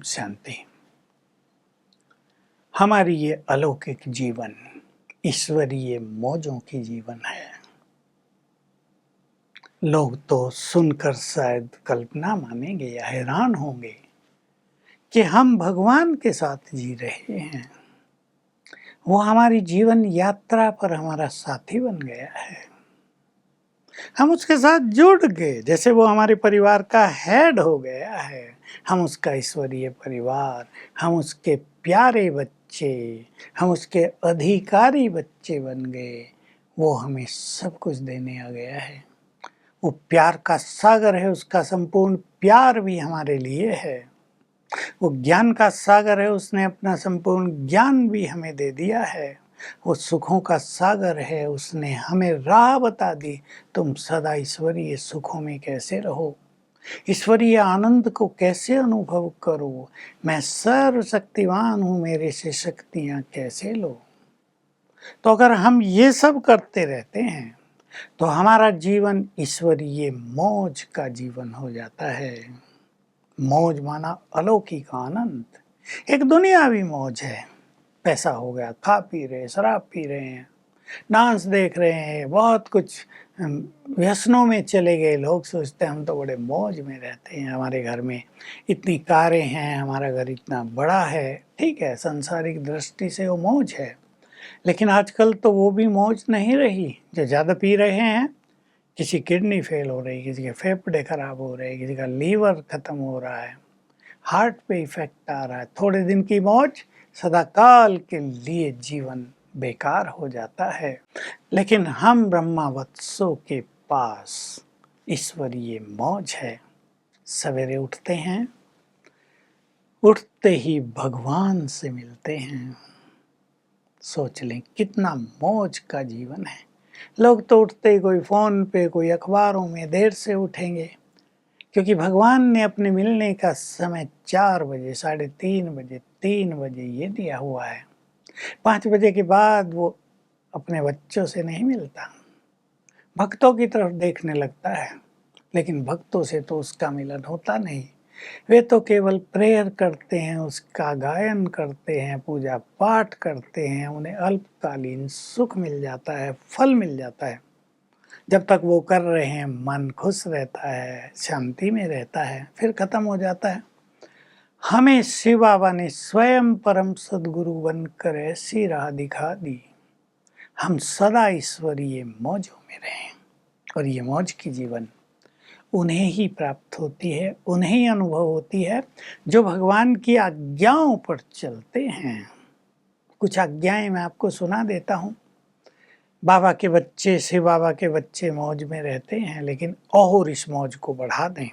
शांति। हमारी ये अलौकिक जीवन ईश्वरीय मौजों की जीवन है। लोग तो सुनकर शायद कल्पना मानेंगे या हैरान होंगे कि हम भगवान के साथ जी रहे हैं। वो हमारी जीवन यात्रा पर हमारा साथी बन गया है। हम उसके साथ जुड़ गए, जैसे वो हमारे परिवार का हेड हो गया है। हम उसका ईश्वरीय परिवार, हम उसके प्यारे बच्चे, हम उसके अधिकारी बच्चे बन गए। वो हमें सब कुछ देने आ गया है। वो प्यार का सागर है, उसका संपूर्ण प्यार भी हमारे लिए है। वो ज्ञान का सागर है, उसने अपना संपूर्ण ज्ञान भी हमें दे दिया है। वो सुखों का सागर है, उसने हमें राह बता दी। तुम सदा ईश्वरीय सुखों में कैसे रहो, ईश्वरीय आनंद को कैसे अनुभव करो। मैं सर्वशक्तिवान हूँ, मेरे से शक्तियाँ कैसे लो। तो अगर हम ये सब करते रहते हैं तो हमारा जीवन ईश्वरीय मौज का जीवन हो जाता है। मौज माना अलौकिक आनंद। एक दुनियावी मौज है, पैसा हो गया, खा पी रहे, शराब पी रहे हैं, डांस देख रहे हैं, बहुत कुछ व्यसनों में चले गए। लोग सोचते हैं हम तो बड़े मौज में रहते हैं, हमारे घर में इतनी कारें हैं, हमारा घर इतना बड़ा है। ठीक है, सांसारिक दृष्टि से वो मौज है, लेकिन आजकल तो वो भी मौज नहीं रही। जो ज़्यादा पी रहे हैं, किसी किडनी फेल हो रही, किसी के फेफड़े खराब हो रहे, किसी का लीवर खत्म हो रहा है, हार्ट पे इफेक्ट आ रहा है। थोड़े दिन की मौज सदाकाल के लिए जीवन बेकार हो जाता है। लेकिन हम ब्रह्मावत्सों के पास ईश्वरीय मौज है। सवेरे उठते हैं, उठते ही भगवान से मिलते हैं। सोच लें कितना मौज का जीवन है। लोग तो उठते ही कोई फ़ोन पे, कोई अखबारों में देर से उठेंगे, क्योंकि भगवान ने अपने मिलने का समय 4 बजे, 3:30 बजे, 3 बजे ये दिया हुआ है। 5 बजे के बाद वो अपने बच्चों से नहीं मिलता, भक्तों की तरफ देखने लगता है। लेकिन भक्तों से तो उसका मिलन होता नहीं। वे तो केवल प्रेयर करते हैं, उसका गायन करते हैं, पूजा पाठ करते हैं। उन्हें अल्पकालीन सुख मिल जाता है, फल मिल जाता है। जब तक वो कर रहे हैं मन खुश रहता है, शांति में रहता है, फिर खत्म हो जाता है। हमें शिव बाबा ने स्वयं परम सद्गुरु बनकर ऐसी राह दिखा दी, हम सदा ईश्वरीय मौजों में रहें। और ये मौज की जीवन उन्हें ही प्राप्त होती है, उन्हें ही अनुभव होती है जो भगवान की आज्ञाओं पर चलते हैं। कुछ आज्ञाएं मैं आपको सुना देता हूँ। बाबा के बच्चे, शिव बाबा के बच्चे मौज में रहते हैं, लेकिन और इस मौज को बढ़ा दें।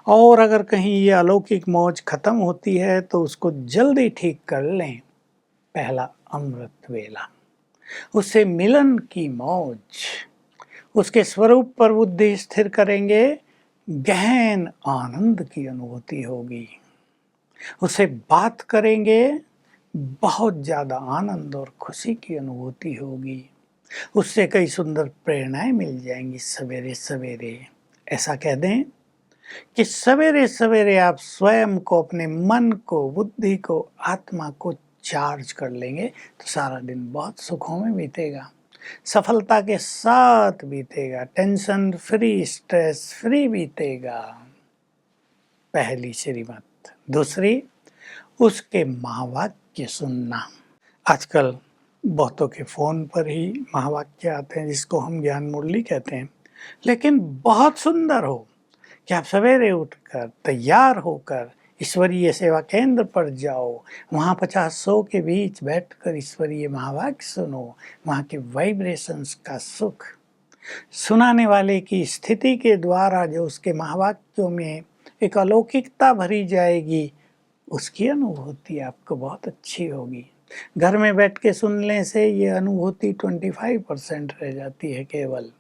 और अगर कहीं ये अलौकिक मौज खत्म होती है तो उसको जल्दी ठीक कर लें। पहला, अमृत वेला, उससे मिलन की मौज, उसके स्वरूप पर बुद्धि स्थिर करेंगे, गहन आनंद की अनुभूति होगी। उससे बात करेंगे, बहुत ज़्यादा आनंद और खुशी की अनुभूति होगी। उससे कई सुंदर प्रेरणाएं मिल जाएंगी। सवेरे सवेरे ऐसा कह दें कि सवेरे सवेरे आप स्वयं को, अपने मन को, बुद्धि को, आत्मा को चार्ज कर लेंगे तो सारा दिन बहुत सुखों में बीतेगा, सफलता के साथ बीतेगा, टेंशन फ्री, स्ट्रेस फ्री बीतेगा। पहली श्रीमत। दूसरी, उसके महावाक्य सुनना। आजकल बहुतों के फ़ोन पर ही महावाक्य आते हैं, जिसको हम ज्ञान मुरली कहते हैं। लेकिन बहुत सुंदर हो कि आप सवेरे उठकर तैयार होकर ईश्वरीय सेवा केंद्र पर जाओ, वहाँ 50-100 के बीच बैठकर ईश्वरीय महावाक्य सुनो। वहाँ के वाइब्रेशंस का सुख, सुनाने वाले की स्थिति के द्वारा जो उसके महावाक्यों में एक अलौकिकता भरी जाएगी, उसकी अनुभूति आपको बहुत अच्छी होगी। घर में बैठ के सुनने से ये अनुभूति 25% रह जाती है केवल।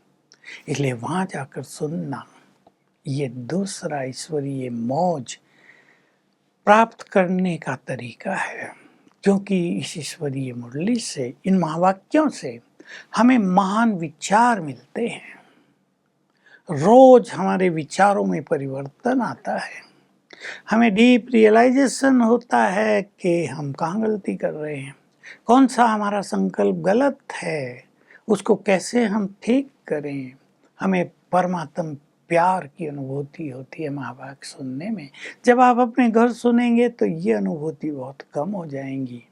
इसलिए वहाँ जाकर सुनना, ये दूसरा ईश्वरीय मौज प्राप्त करने का तरीका है। क्योंकि इस ईश्वरीय मुरली से, इन महावाक्यों से हमें महान विचार मिलते हैं। रोज हमारे विचारों में परिवर्तन आता है। हमें डीप रियलाइजेशन होता है कि हम कहाँ गलती कर रहे हैं, कौन सा हमारा संकल्प गलत है, उसको कैसे हम ठीक करें। हमें परमात्म प्यार की अनुभूति होती है महावाक्य सुनने में। जब आप अपने घर सुनेंगे तो ये अनुभूति बहुत कम हो जाएंगी।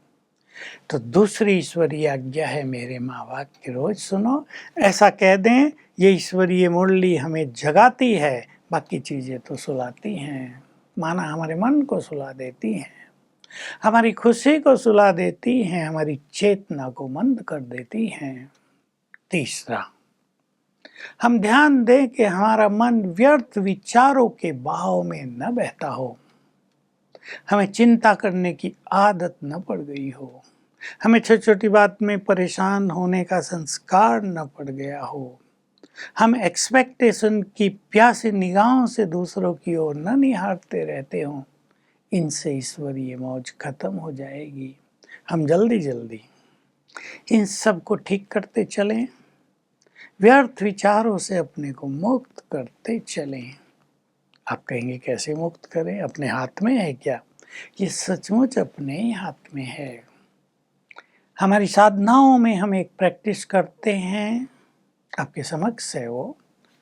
तो दूसरी ईश्वरीय आज्ञा है, मेरे महावाक्य रोज सुनो। ऐसा कह दें, ये ईश्वरीय मुरली हमें जगाती है, बाकी चीजें तो सुलाती हैं। माना हमारे मन को सुला देती हैं, हमारी खुशी को सुला देती हैं, हमारी चेतना को मंद कर देती हैं। तीसरा, हम ध्यान दें कि हमारा मन व्यर्थ विचारों के बहाव में न बहता हो, हमें चिंता करने की आदत न पड़ गई हो, हमें छोटी छोटी बात में परेशान होने का संस्कार न पड़ गया हो, हम एक्सपेक्टेशन की प्यासी निगाहों से दूसरों की ओर न निहारते रहते हों। इनसे ईश्वरीय मौज खत्म हो जाएगी। हम जल्दी जल्दी इन सब को ठीक करते चलें, व्यर्थ विचारों से अपने को मुक्त करते चलें। आप कहेंगे कैसे मुक्त करें, अपने हाथ में है क्या? ये सचमुच अपने ही हाथ में है। हमारी साधनाओं में हम एक प्रैक्टिस करते हैं, आपके समक्ष है वो।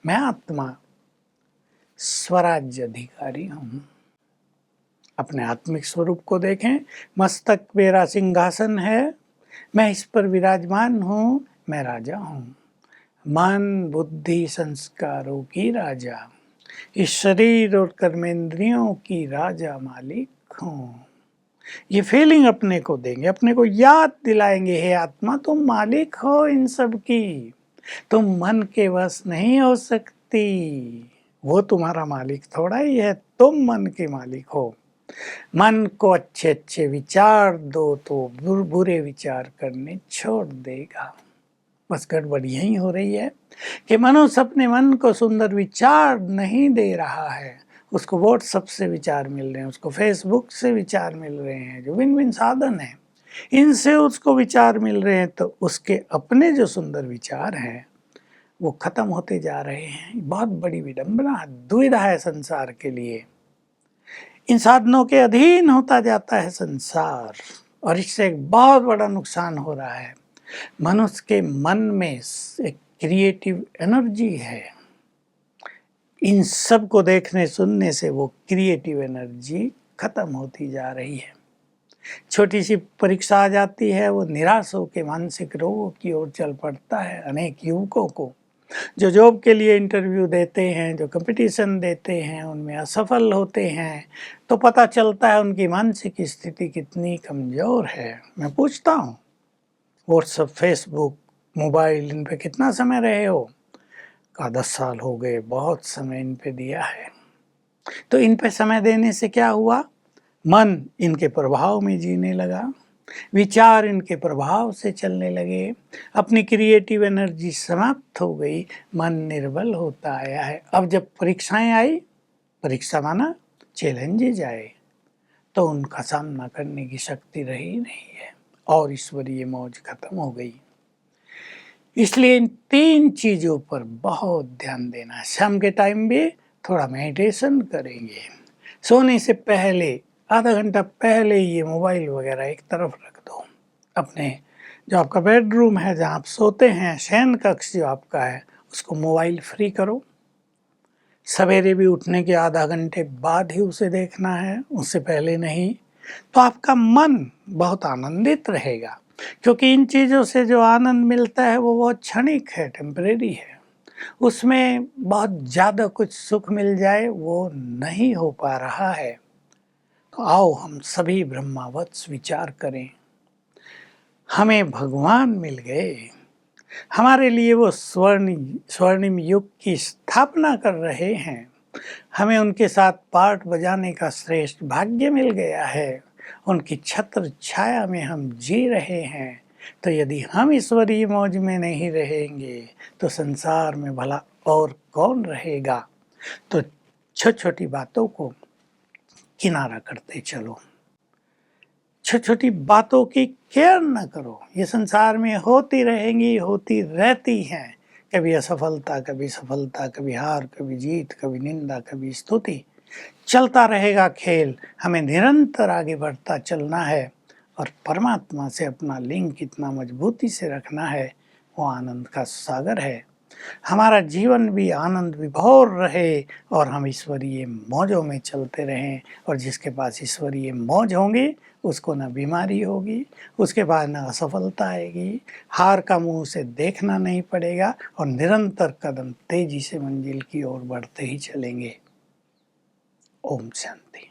मैं आत्मा स्वराज्य अधिकारी हूँ। अपने आत्मिक स्वरूप को देखें। मस्तक मेरा सिंहासन है, मैं इस पर विराजमान हूँ, मैं राजा हूँ। मन बुद्धि संस्कारों की राजा, इस शरीर और कर्मेंद्रियों की राजा मालिक हूँ। ये फीलिंग अपने को देंगे, अपने को याद दिलाएंगे, हे आत्मा तुम मालिक हो इन सब की, तुम मन के वश नहीं हो सकती। वो तुम्हारा मालिक थोड़ा ही है, तुम मन के मालिक हो। मन को अच्छे अच्छे विचार दो तो बुरे विचार करने छोड़ देगा। बस गड़बड़ यही हो रही है कि मनुष्य अपने मन को सुंदर विचार नहीं दे रहा है। उसको व्हाट्सएप से विचार मिल रहे हैं, उसको फेसबुक से विचार मिल रहे हैं, जो विन विन साधन है, इनसे उसको विचार मिल रहे हैं, तो उसके अपने जो सुंदर विचार हैं वो खत्म होते जा रहे हैं। बहुत बड़ी विडंबना, दुविधा है संसार के लिए। इन साधनों के अधीन होता जाता है संसार, और इससे एक बहुत बड़ा नुकसान हो रहा है। मनुष्य के मन में एक क्रिएटिव एनर्जी है, इन सब को देखने सुनने से वो क्रिएटिव एनर्जी खत्म होती जा रही है। छोटी सी परीक्षा आ जाती है, वो निराश होकर मानसिक रोगों की ओर चल पड़ता है। अनेक युवकों को जो जॉब के लिए इंटरव्यू देते हैं, जो कंपटीशन देते हैं, उनमें असफल होते हैं, तो पता चलता है उनकी मानसिक स्थिति कितनी कमज़ोर है। मैं पूछता हूँ, व्हाट्सएप, फेसबुक, मोबाइल, इन पे कितना समय रहे हो? का 10 साल हो गए, बहुत समय इन पे दिया है। तो इन पे समय देने से क्या हुआ? मन इनके प्रभाव में जीने लगा, विचार इनके प्रभाव से चलने लगे, अपनी क्रिएटिव एनर्जी समाप्त हो गई, मन निर्बल होता आया है। अब जब परीक्षाएं आई, परीक्षा माना चैलेंजेज आए, तो उनका सामना करने की शक्ति रही नहीं है और ईश्वरीय मौज खत्म हो गई। इसलिए इन 3 चीज़ों पर बहुत ध्यान देना है। शाम के टाइम भी थोड़ा मेडिटेशन करेंगे, सोने से पहले आधा घंटा पहले ये मोबाइल वगैरह एक तरफ रख दो। अपने जो आपका बेडरूम है, जहाँ आप सोते हैं, शयन कक्ष जो आपका है, उसको मोबाइल फ्री करो। सवेरे भी उठने के आधा घंटे बाद ही उसे देखना है, उससे पहले नहीं। तो आपका मन बहुत आनंदित रहेगा, क्योंकि इन चीज़ों से जो आनंद मिलता है वो बहुत क्षणिक है, टेम्परेरी है। उसमें बहुत ज़्यादा कुछ सुख मिल जाए वो नहीं हो पा रहा है। तो आओ हम सभी ब्रह्मावत्स विचार करें। हमें भगवान मिल गए, हमारे लिए वो स्वर्णिम युग की स्थापना कर रहे हैं। हमें उनके साथ पाठ बजाने का श्रेष्ठ भाग्य मिल गया है, उनकी छत्र छाया में हम जी रहे हैं। तो यदि हम ईश्वरीय मौज में नहीं रहेंगे तो संसार में भला और कौन रहेगा? तो छोटी छोटी बातों को किनारा करते चलो, छोटी छोटी बातों की केयर न करो। ये संसार में होती रहेंगी, होती रहती हैं। कभी असफलता, कभी सफलता, कभी हार, कभी जीत, कभी निंदा, कभी स्तुति। चलता रहेगा खेल, हमें निरंतर आगे बढ़ता चलना है और परमात्मा से अपना लिंक कितना मजबूती से रखना है, वो आनंद का सागर है। हमारा जीवन भी आनंद विभोर रहे और हम ईश्वरीय मौजों में चलते रहें, और जिसके पास ईश्वरीय मौज होंगी उसको न बीमारी होगी, उसके बाद न असफलता आएगी, हार का मुंह उसे देखना नहीं पड़ेगा और निरंतर कदम तेजी से मंजिल की ओर बढ़ते ही चलेंगे। ओम शांति।